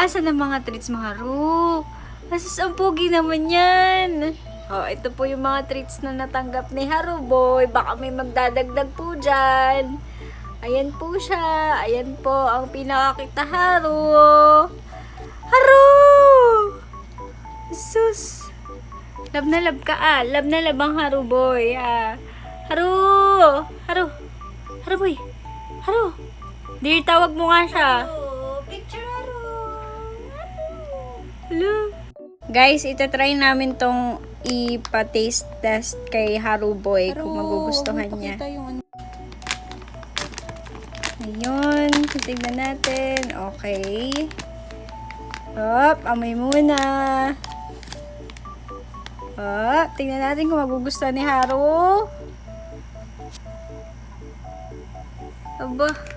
Asan ang mga treats mo, Haru? Asus, ang pogi naman yan. Oh, ito po yung mga treats na natanggap ni Haru Boy. Baka may magdadagdag po dyan. Ayan po siya. Ayan po ang pinakakita, Haru. Haru! Sus! Love na love ka ah. Love na love ang Haru Boy ah. Haru! Haru! Haru Boy! Haru! Dear, tawag mo nga siya. Picture Haru. Hello. Guys, itatry namin tong ipa-taste test kay Haru Boy kung magugustuhan niya. Ayun, tignan natin. Okay. Hop, amoy muna. Hop, tignan natin kung magugustuhan ni Haru. Aba.